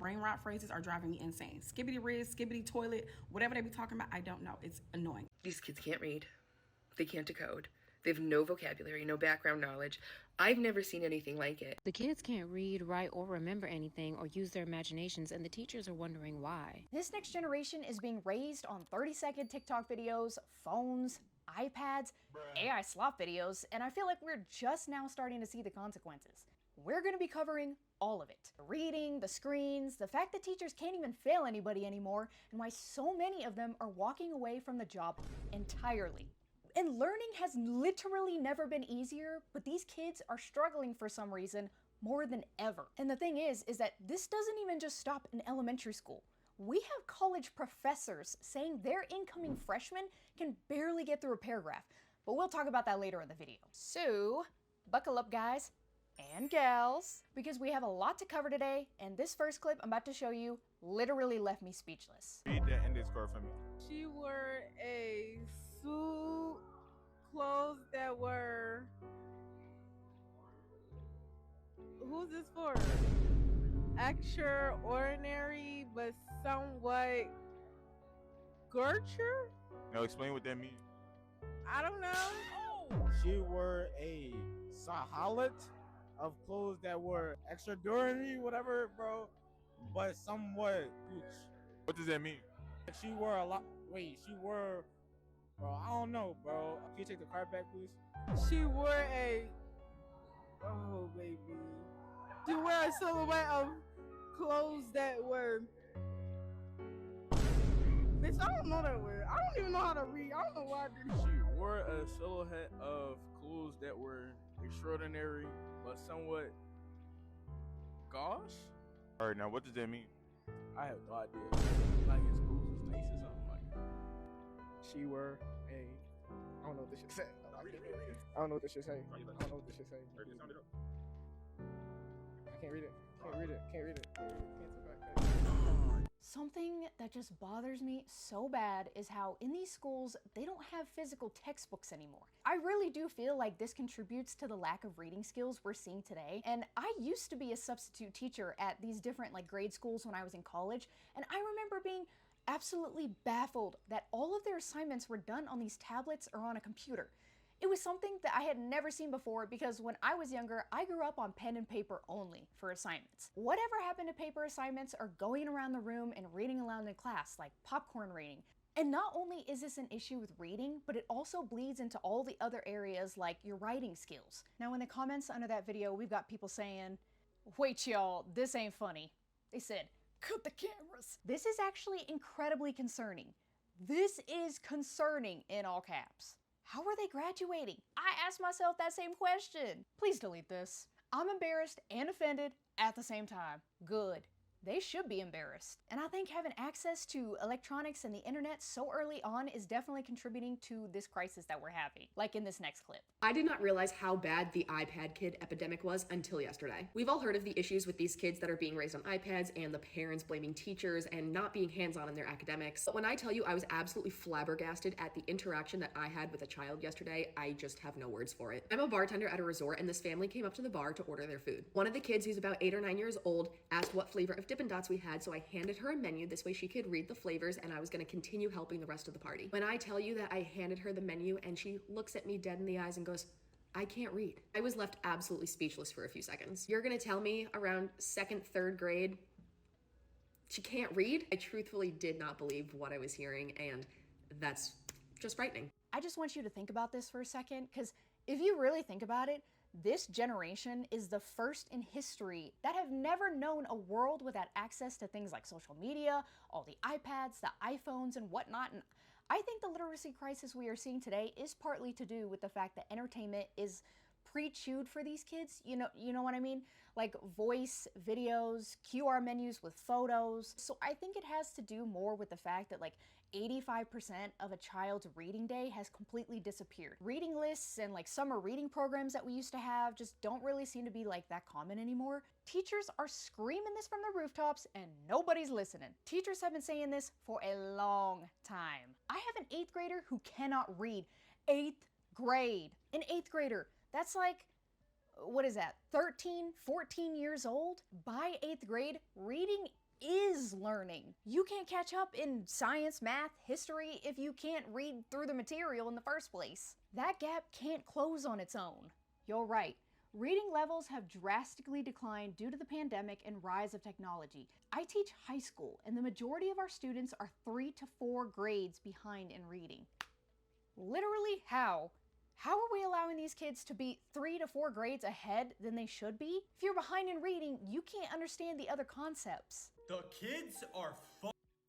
brain rot phrases are driving me insane. Skibbity riz, skibbity toilet, whatever they be talking about, I don't know. It's annoying. These kids can't read. They can't decode. They have no vocabulary, no background knowledge. I've never seen anything like it. The kids can't read, write, or remember anything or use their imaginations, and the teachers are wondering why. This next generation is being raised on 30-second TikTok videos, phones, iPads, AI slop videos, and I feel like we're just now starting to see the consequences. We're going to be covering all of it. The reading, the screens, the fact that teachers can't even fail anybody anymore, and why so many of them are walking away from the job entirely. And learning has literally never been easier, but these kids are struggling for some reason more than ever. And the thing is that this doesn't even just stop in elementary school. We have college professors saying their incoming freshmen can barely get through a paragraph, but we'll talk about that later in the video. So, buckle up guys and gals, because we have a lot to cover today, and this first clip I'm about to show you literally left me speechless. Read the end score for me. She wore a suit, clothes that were... Who's this for? Extraordinary, but somewhat Gertrude? Now explain what that means. I don't know. She wore a sahalat of clothes that were extraordinary, whatever, bro, but somewhat gooch. What does that mean? She wore a lot. Wait, she wore, bro. I don't know, bro. Can you take the card back, please? She wore a... Oh, baby. She wore a silhouette of clothes that were... Bitch, I don't know that word. I don't even know how to read. I don't know why I did it. She wore a silhouette of clothes that were extraordinary, but somewhat gauche. All right, now what does that mean? I have no idea. Like his clothes was nice or something like that. She were a... I don't know what this should say. I don't know what this should say. I don't know what this should say. I can't read it. Can't read it. Can't read it. Cancel back. Something that just bothers me so bad is how in these schools, they don't have physical textbooks anymore. I really do feel like this contributes to the lack of reading skills we're seeing today. And I used to be a substitute teacher at these different grade schools when I was in college, and I remember being absolutely baffled that all of their assignments were done on these tablets or on a computer. It was something that I had never seen before because when I was younger, I grew up on pen and paper only for assignments. Whatever happened to paper assignments are going around the room and reading aloud in class, like popcorn reading. And not only is this an issue with reading, but it also bleeds into all the other areas like your writing skills. Now in the comments under that video, we've got people saying, wait y'all, this ain't funny. They said, cut the cameras. This is actually incredibly concerning. This is concerning in all caps. How are they graduating? I asked myself that same question. Please delete this. I'm embarrassed and offended at the same time. Good. They should be embarrassed. And I think having access to electronics and the internet so early on is definitely contributing to this crisis that we're having, like in this next clip. I did not realize how bad the iPad kid epidemic was until yesterday. We've all heard of the issues with these kids that are being raised on iPads and the parents blaming teachers and not being hands-on in their academics. But when I tell you I was absolutely flabbergasted at the interaction that I had with a child yesterday, I just have no words for it. I'm a bartender at a resort and this family came up to the bar to order their food. One of the kids, who's about 8 or 9 years old, asked what flavor of Dippin' Dots we had, so I handed her a menu. This way she could read the flavors and I was going to continue helping the rest of the party. When I tell you that I handed her the menu and she looks at me dead in the eyes and goes, I can't read. I was left absolutely speechless for a few seconds. You're gonna tell me around 2nd, 3rd grade, she can't read? I truthfully did not believe what I was hearing, and that's just frightening. I just want you to think about this for a second, because if you really think about it, this generation is the first in history that have never known a world without access to things like social media, all the iPads, the iPhones, and whatnot. And I think the literacy crisis we are seeing today is partly to do with the fact that entertainment is pre-chewed for these kids, you know what I mean? Like voice, videos, QR menus with photos. So I think it has to do more with the fact that 85% of a child's reading day has completely disappeared. Reading lists and summer reading programs that we used to have just don't really seem to be that common anymore. Teachers are screaming this from the rooftops and nobody's listening. Teachers have been saying this for a long time. I have an 8th grader who cannot read. 8th grade. An 8th grader. That's what is that, 13, 14 years old? By 8th grade, reading anything. You can't catch up in science, math, history if you can't read through the material in the first place. That gap can't close on its own. You're right. Reading levels have drastically declined due to the pandemic and rise of technology. I teach high school, and the majority of our students are 3 to 4 grades behind in reading. Literally, how? How are we allowing these kids to be 3 to 4 grades ahead than they should be? If you're behind in reading, you can't understand the other concepts. The kids are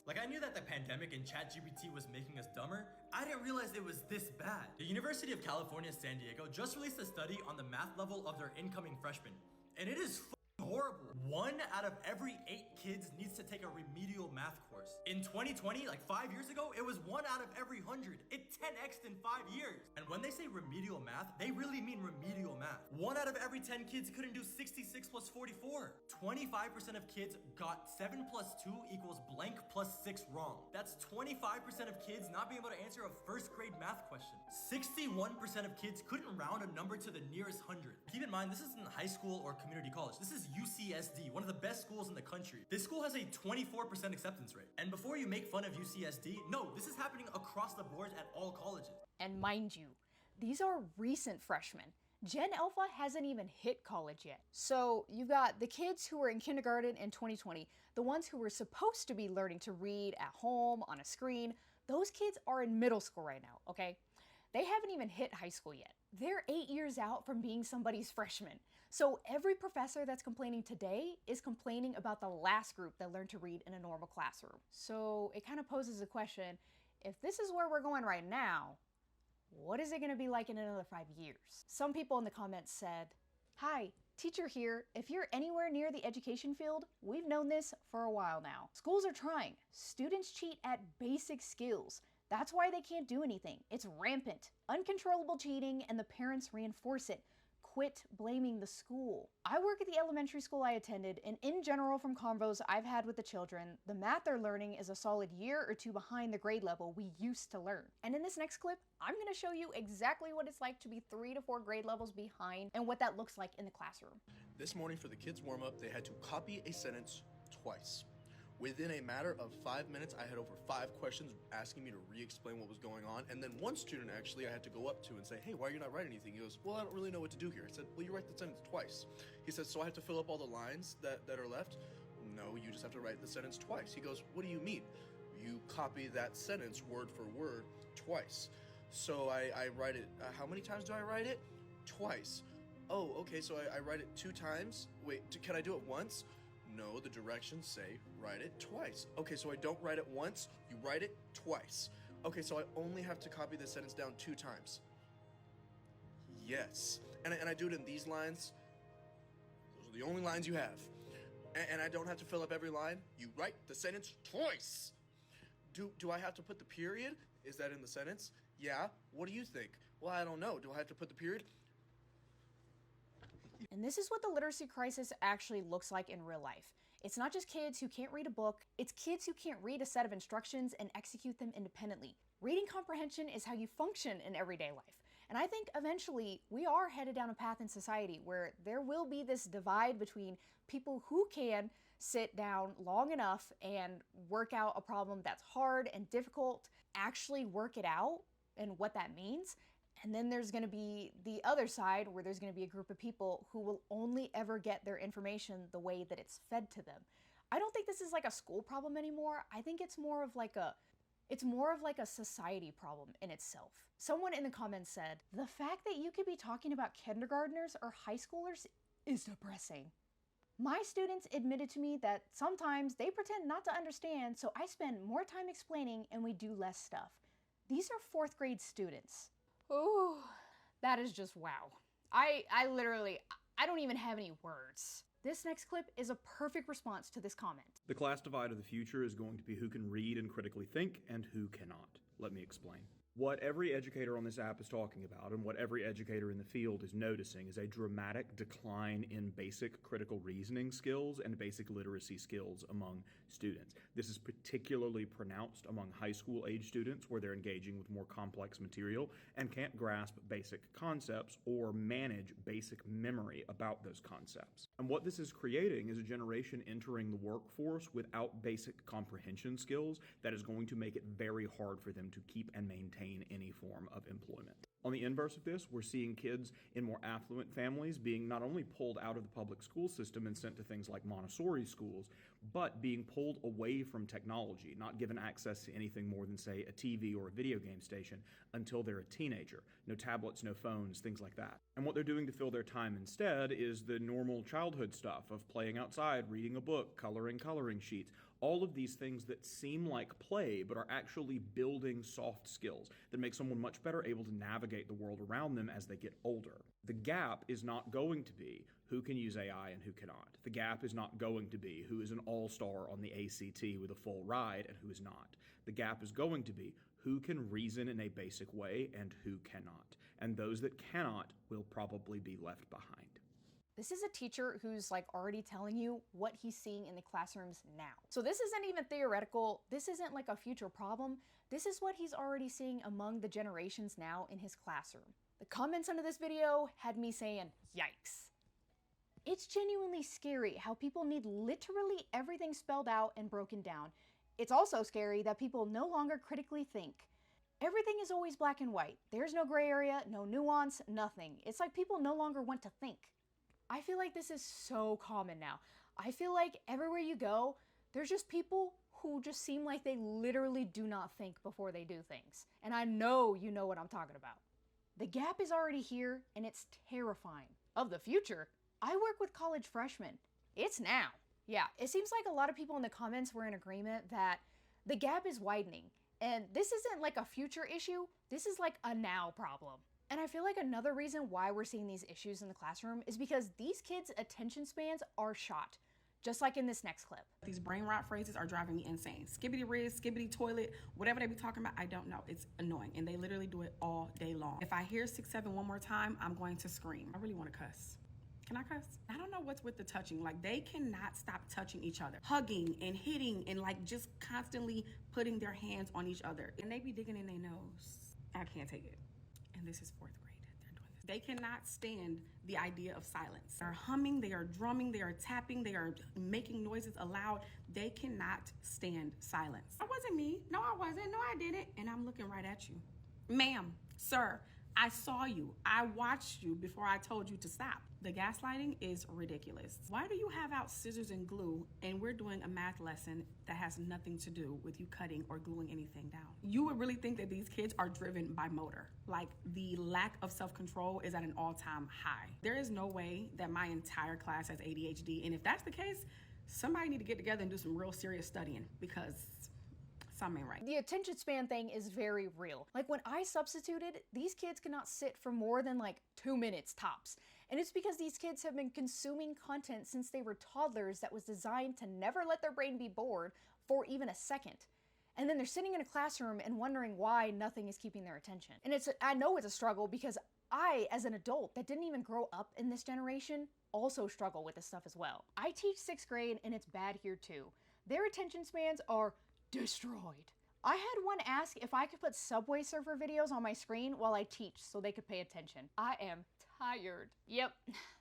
Like, I knew that the pandemic and ChatGPT was making us dumber. I didn't realize it was this bad. The University of California, San Diego just released a study on the math level of their incoming freshmen, and it is horrible. 1 out of every 8 kids needs to take a remedial math course. In 2020, like 5 years ago, it was 1 out of every 100. It 10x'd in 5 years. And when they say remedial math, they really mean remedial math. 1 out of every 10 kids couldn't do 66 plus 44. 25% of kids got 7 plus 2 equals blank plus 6 wrong. That's 25% of kids not being able to answer a first grade math question. 61% of kids couldn't round a number to the nearest 100. Keep in mind, this isn't high school or community college. This is UCSD, one of the best schools in the country. This school has a 24% acceptance rate. And before you make fun of UCSD, no, this is happening across the board at all colleges. And mind you, these are recent freshmen. Gen Alpha hasn't even hit college yet. So you've got the kids who were in kindergarten in 2020, the ones who were supposed to be learning to read at home on a screen. Those kids are in middle school right now, okay? They haven't even hit high school yet. They're 8 years out from being somebody's freshman. So every professor that's complaining today is complaining about the last group that learned to read in a normal classroom. So it kind of poses a question, if this is where we're going right now, what is it going to be like in another 5 years? Some people in the comments said, "Hi, teacher here. If you're anywhere near the education field, we've known this for a while now. Schools are trying. Students cheat at basic skills. That's why they can't do anything. It's rampant. Uncontrollable cheating, and the parents reinforce it. Quit blaming the school." I work at the elementary school I attended, and in general from convos I've had with the children, the math they're learning is a solid year or 2 behind the grade level we used to learn. And in this next clip, I'm going to show you exactly what it's like to be 3 to 4 grade levels behind and what that looks like in the classroom. This morning for the kids' warm-up, they had to copy a sentence twice. Within a matter of 5 minutes, I had over 5 questions asking me to re-explain what was going on. And then one student actually I had to go up to and say, "Hey, why are you not writing anything?" He goes, "Well, I don't really know what to do here." I said, "Well, you write the sentence twice." He said, "So I have to fill up all the lines that are left?" "No, you just have to write the sentence twice." He goes, "What do you mean?" "You copy that sentence word for word twice." So I write it, how many times do I write it? Twice. "Oh, okay, so I write it 2 times? Wait, can I do it once?" "No, the directions say write it twice." "Okay, so I don't write it once, you write it twice." "Okay, so I only have to copy the sentence down 2 times." "Yes." And I do it in these lines. Those are the only lines you have. And I don't have to fill up every line. You write the sentence twice. Do I have to put the period? Is that in the sentence? Yeah. What do you think? Well, I don't know. Do I have to put the period? And this is what the literacy crisis actually looks like in real life. It's not just kids who can't read a book, it's kids who can't read a set of instructions and execute them independently. Reading comprehension is how you function in everyday life. And I think eventually we are headed down a path in society where there will be this divide between people who can sit down long enough and work out a problem that's hard and difficult, actually work it out and what that means. And then there's going to be the other side where there's going to be a group of people who will only ever get their information the way that it's fed to them. I don't think this is like a school problem anymore. I think it's more of like a society problem in itself. Someone in the comments said, "The fact that you could be talking about kindergartners or high schoolers is depressing." My students admitted to me that sometimes they pretend not to understand, so I spend more time explaining and we do less stuff. These are 4th grade students. Ooh, that is just wow. I don't even have any words. This next clip is a perfect response to this comment. The class divide of the future is going to be who can read and critically think and who cannot. Let me explain. What every educator on this app is talking about, and what every educator in the field is noticing, is a dramatic decline in basic critical reasoning skills and basic literacy skills among students. This is particularly pronounced among high school age students, where they're engaging with more complex material and can't grasp basic concepts or manage basic memory about those concepts. And what this is creating is a generation entering the workforce without basic comprehension skills that is going to make it very hard for them to keep and maintain any form of employment. On the inverse of this, we're seeing kids in more affluent families being not only pulled out of the public school system and sent to things like Montessori schools, but being pulled away from technology, not given access to anything more than, say, a TV or a video game station until they're a teenager. No tablets, no phones, things like that. And what they're doing to fill their time instead is the normal childhood stuff of playing outside, reading a book, coloring sheets, all of these things that seem like play but are actually building soft skills that make someone much better able to navigate the world around them as they get older. The gap is not going to be who can use AI and who cannot. The gap is not going to be who is an all-star on the ACT with a full ride and who is not. The gap is going to be who can reason in a basic way and who cannot. And those that cannot will probably be left behind. This is a teacher who's like already telling you what he's seeing in the classrooms now. So this isn't even theoretical. This isn't like a future problem. This is what he's already seeing among the generations now in his classroom. The comments under this video had me saying, yikes. It's genuinely scary how people need literally everything spelled out and broken down. It's also scary that people no longer critically think. Everything is always black and white. There's no gray area, no nuance, nothing. It's like people no longer want to think. I feel like this is so common now. I feel like everywhere you go, there's just people who just seem like they literally do not think before they do things. And I know you know what I'm talking about. The gap is already here, and it's terrifying. Of the future, I work with college freshmen. It's now. Yeah, it seems like a lot of people in the comments were in agreement that the gap is widening. And this isn't like a future issue, this is like a now problem. And I feel like another reason why we're seeing these issues in the classroom is because these kids' attention spans are shot, just like in this next clip. These brain rot phrases are driving me insane. Skibbity riz, skibbity toilet, whatever they be talking about, I don't know. It's annoying, and they literally do it all day long. If I hear 6, 7 one more time, I'm going to scream. I really want to cuss. Can I cuss? I don't know what's with the touching. Like, they cannot stop touching each other. Hugging and hitting and like just constantly putting their hands on each other. And they be digging in their nose. I can't take it. And this is 4th grade. They're doing this. They cannot stand the idea of silence. They're humming, they are drumming, they are tapping, they are making noises aloud. They cannot stand silence. That wasn't me. No, I wasn't. No, I didn't. And I'm looking right at you. Ma'am, sir, I saw you. I watched you before I told you to stop. The gaslighting is ridiculous. Why do you have out scissors and glue and we're doing a math lesson that has nothing to do with you cutting or gluing anything down? You would really think that these kids are driven by motor. Like, the lack of self-control is at an all-time high. There is no way that my entire class has ADHD, and if that's the case, somebody need to get together and do some real serious studying, because something ain't right. The attention span thing is very real. Like, when I substituted, these kids cannot sit for more than like 2 minutes tops. And it's because these kids have been consuming content since they were toddlers that was designed to never let their brain be bored for even a second. And then they're sitting in a classroom and wondering why nothing is keeping their attention. And I know it's a struggle because I, as an adult that didn't even grow up in this generation, also struggle with this stuff as well. I teach 6th grade and it's bad here too. Their attention spans are destroyed. I had one ask if I could put Subway Surfer videos on my screen while I teach so they could pay attention. I am tired. Yep,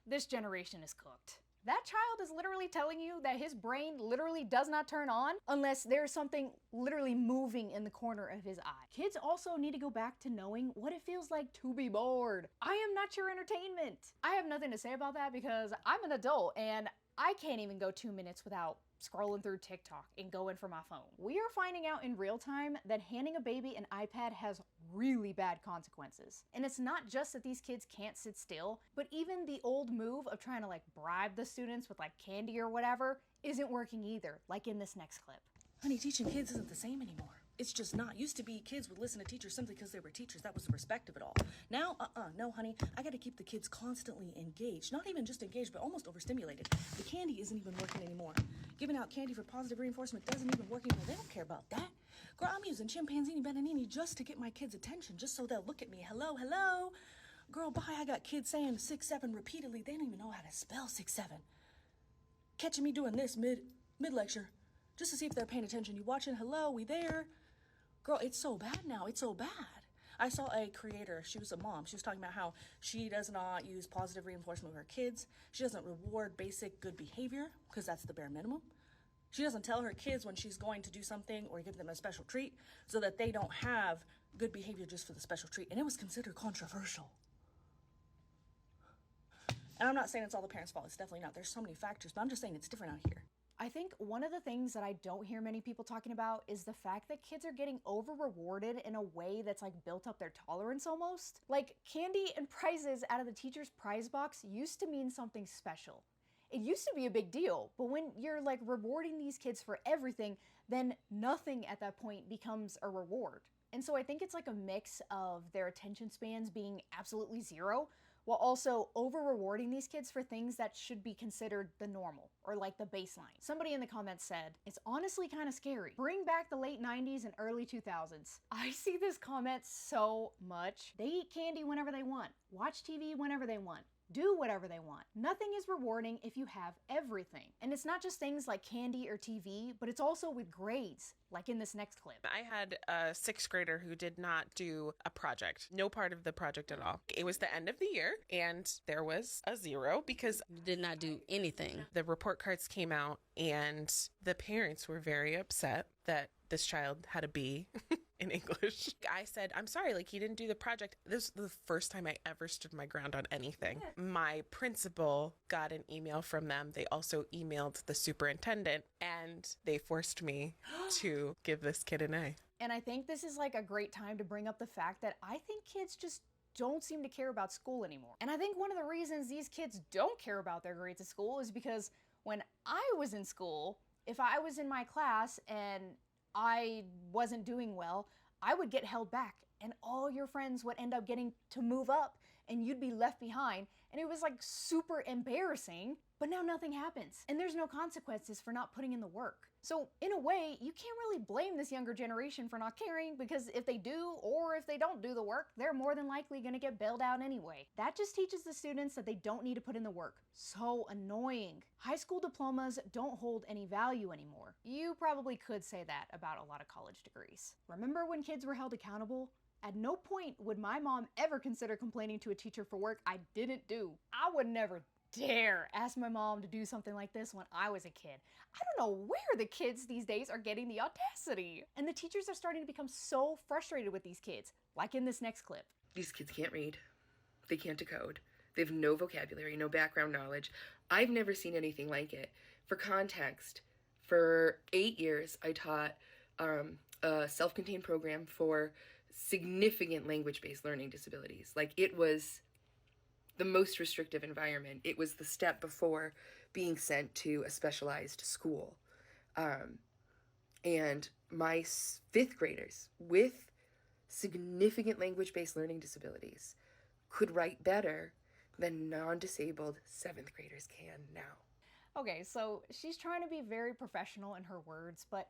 this generation is cooked. That child is literally telling you that his brain literally does not turn on unless there's something literally moving in the corner of his eye. Kids also need to go back to knowing what it feels like to be bored. I am not your entertainment. I have nothing to say about that because I'm an adult and I can't even go 2 minutes without scrolling through TikTok and going for my phone. We are finding out in real time that handing a baby an iPad has really bad consequences. And it's not just that these kids can't sit still, but even the old move of trying to like bribe the students with like candy or whatever isn't working either, like in this next clip. Honey, teaching kids isn't the same anymore. It's just not. Used to be kids would listen to teachers simply because they were teachers. That was the respect of it all. Now, no, honey. I got to keep the kids constantly engaged. Not even just engaged, but almost overstimulated. The candy isn't even working anymore. Giving out candy for positive reinforcement doesn't even work anymore. They don't care about that. Girl, I'm using chimpanzini bananini just to get my kids' attention, just so they'll look at me. Hello, hello. Girl, bye. I got kids saying 6-7 repeatedly. They don't even know how to spell 6-7. Catching me doing this mid-lecture, just to see if they're paying attention. You watching? Hello, we there? Girl, it's so bad now. It's so bad. I saw a creator, she was a mom. She was talking about how she does not use positive reinforcement with her kids. She doesn't reward basic good behavior, because that's the bare minimum. She doesn't tell her kids when she's going to do something or give them a special treat so that they don't have good behavior just for the special treat. And it was considered controversial. And I'm not saying it's all the parents' fault. It's definitely not. There's so many factors, but I'm just saying it's different out here. I think one of the things that I don't hear many people talking about is the fact that kids are getting over-rewarded in a way that's like built up their tolerance almost. Like candy and prizes out of the teacher's prize box used to mean something special. It used to be a big deal, but when you're like rewarding these kids for everything, then nothing at that point becomes a reward. And so I think it's like a mix of their attention spans being absolutely zero, while also over-rewarding these kids for things that should be considered the normal, or like the baseline. Somebody in the comments said, it's honestly kind of scary. Bring back the late 90s and early 2000s. I see this comment so much. They eat candy whenever they want, watch TV whenever they want, do whatever they want. Nothing is rewarding if you have everything. And it's not just things like candy or TV, but it's also with grades, like in this next clip. I had a sixth grader who did not do a project, no part of the project at all. It was the end of the year and there was a 0 because you did not do anything. The report cards came out and the parents were very upset that this child had a B in English. I said, I'm sorry, like he didn't do the project. This was the first time I ever stood my ground on anything. My principal got an email from them. They also emailed the superintendent and they forced me to give this kid an A. And I think this is like a great time to bring up the fact that I think kids just don't seem to care about school anymore. And I think one of the reasons these kids don't care about their grades at school is because when I was in school, if I was in my class and I wasn't doing well, I would get held back and all your friends would end up getting to move up and you'd be left behind. And it was like super embarrassing, but now nothing happens. And there's no consequences for not putting in the work. So in a way, you can't really blame this younger generation for not caring because if they do or if they don't do the work, they're more than likely gonna get bailed out anyway. That just teaches the students that they don't need to put in the work. So annoying. High school diplomas don't hold any value anymore. You probably could say that about a lot of college degrees. Remember when kids were held accountable? At no point would my mom ever consider complaining to a teacher for work I didn't do. I would never dare ask my mom to do something like this when I was a kid. I don't know where the kids these days are getting the audacity. And the teachers are starting to become so frustrated with these kids, like in this next clip. These kids can't read. They can't decode. They have no vocabulary, no background knowledge. I've never seen anything like it. For context, for 8 years, I taught a self-contained program for significant language-based learning disabilities. Like, it was the most restrictive environment. It was the step before being sent to a specialized school. And my 5th graders with significant language-based learning disabilities could write better than non-disabled 7th graders can now. Okay, so she's trying to be very professional in her words, but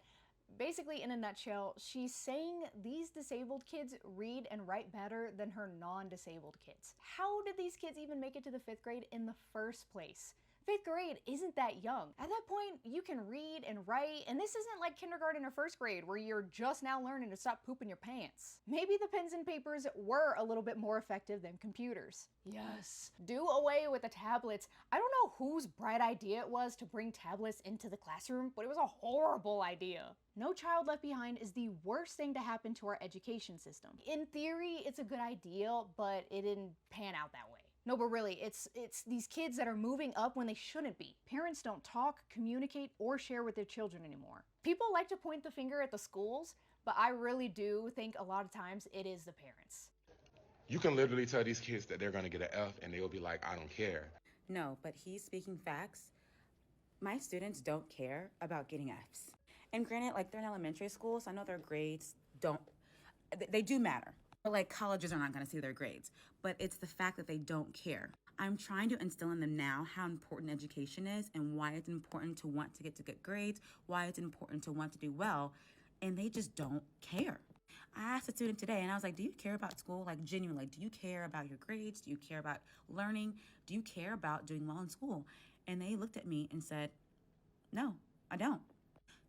basically, in a nutshell, she's saying these disabled kids read and write better than her non-disabled kids. How did these kids even make it to the 5th grade in the first place? 5th grade isn't that young. At that point, you can read and write, and this isn't like kindergarten or 1st grade where you're just now learning to stop pooping your pants. Maybe the pens and papers were a little bit more effective than computers. Yes. Do away with the tablets. I don't know whose bright idea it was to bring tablets into the classroom, but it was a horrible idea. No Child Left Behind is the worst thing to happen to our education system. In theory, it's a good idea, but it didn't pan out that way. No, but really, it's these kids that are moving up when they shouldn't be. Parents don't talk, communicate, or share with their children anymore. People like to point the finger at the schools, but I really do think a lot of times it is the parents. You can literally tell these kids that they're gonna get an F and they'll be like, I don't care. No, but he's speaking facts. My students don't care about getting Fs. And granted, like, they're in elementary school, so I know their grades they do matter. But like, colleges are not gonna see their grades. But it's the fact that they don't care. I'm trying to instill in them now how important education is and why it's important to want to get to good grades, why it's important to want to do well. and they just don't care. I asked a student today, and I was like, do you care about school? Like, genuinely, like, do you care about your grades? Do you care about learning? Do you care about doing well in school? And they looked at me and said, no, I don't.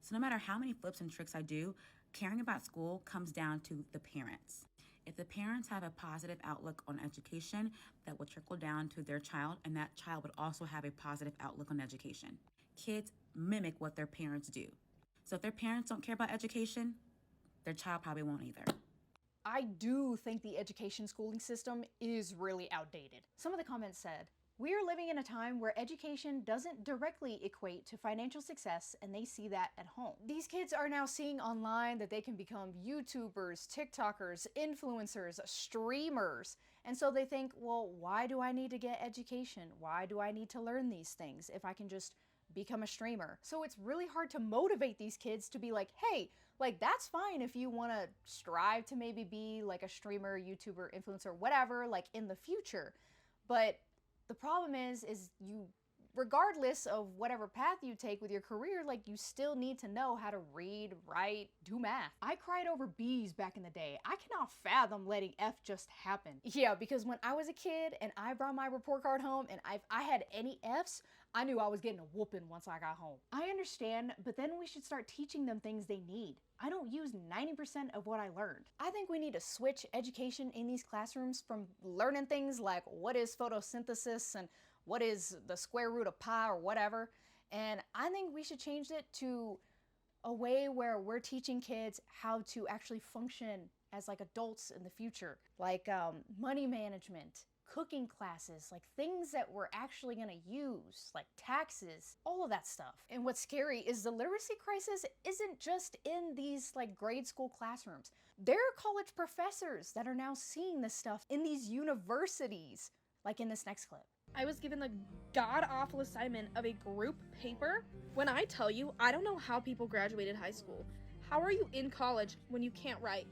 So no matter how many flips and tricks I do, caring about school comes down to the parents. If the parents have a positive outlook on education, that will trickle down to their child, and that child would also have a positive outlook on education. Kids mimic what their parents do. So if their parents don't care about education, their child probably won't either. I do think the education schooling system is really outdated. Some of the comments said, we are living in a time where education doesn't directly equate to financial success, and they see that at home. These kids are now seeing online that they can become YouTubers, TikTokers, influencers, streamers. And so they think, well, why do I need to get education? Why do I need to learn these things if I can just become a streamer? So it's really hard to motivate these kids to be like, hey, like that's fine if you want to strive to maybe be like a streamer, YouTuber, influencer, whatever, like in the future. But the problem is you, regardless of whatever path you take with your career, like you still need to know how to read, write, do math. I cried over B's back in the day. I cannot fathom letting F just happen. Yeah, because when I was a kid and I brought my report card home and I had any F's, I knew I was getting a whooping once I got home. I understand, but then we should start teaching them things they need. I don't use 90% of what I learned. I think we need to switch education in these classrooms from learning things like what is photosynthesis and what is the square root of pi or whatever. And I think we should change it to a way where we're teaching kids how to actually function as like adults in the future. Like money management, cooking classes, like things that we're actually gonna use, like taxes, all of that stuff. And what's scary is the literacy crisis isn't just in these like grade school classrooms. There are college professors that are now seeing this stuff in these universities, like in this next clip. I was given the god-awful assignment of a group paper. When I tell you, I don't know how people graduated high school. How are you in college when you can't write?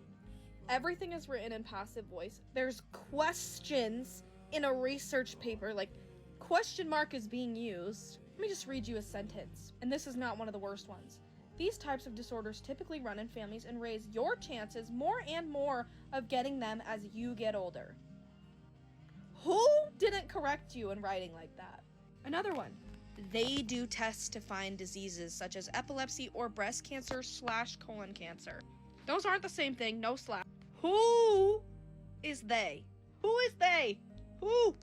Everything is written in passive voice. There's questions in a research paper, like question mark is being used. Let me just read you a sentence, and this is not one of the worst ones. These types of disorders typically run in families and raise your chances more and more of getting them as you get older. Who didn't correct you in writing like that? Another one. They do tests to find diseases such as epilepsy or breast cancer / colon cancer. Those aren't the same thing, no slap. Who is they? Who is they? Who?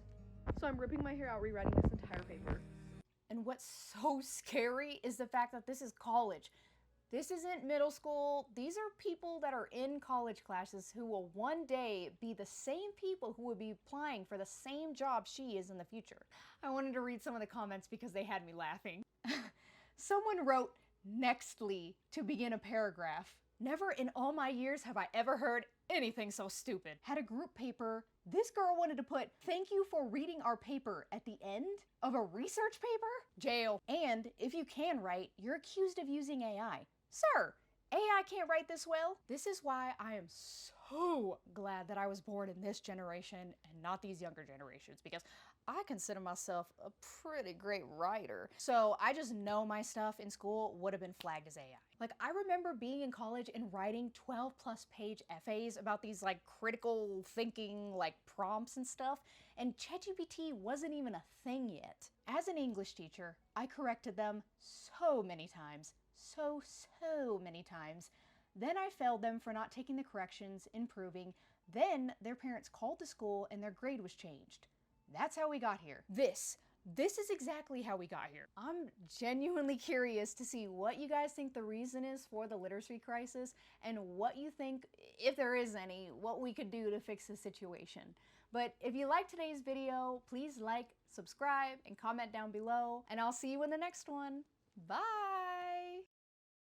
So I'm ripping my hair out rewriting this entire paper. And what's so scary is the fact that this is college. This isn't middle school. These are people that are in college classes who will one day be the same people who will be applying for the same job she is in the future. I wanted to read some of the comments because they had me laughing. Someone wrote nextly to begin a paragraph. Never in all my years have I ever heard anything so stupid. Had a group paper. This girl wanted to put thank you for reading our paper at the end of a research paper? Jail. And if you can write, you're accused of using AI. Sir, AI can't write this well. This is why I am so glad that I was born in this generation and not these younger generations, because I consider myself a pretty great writer. So I just know my stuff in school would have been flagged as AI. Like I remember being in college and writing 12+ page essays about these like critical thinking like prompts and stuff, and ChatGPT wasn't even a thing yet. As an English teacher, I corrected them so many times. So many times. Then I failed them for not taking the corrections, improving. Then their parents called the school and their grade was changed. That's how we got here. This is exactly how we got here. I'm genuinely curious to see what you guys think the reason is for the literacy crisis and what you think, if there is any, what we could do to fix the situation. But if you liked today's video, please like, subscribe, and comment down below, and I'll see you in the next one. Bye!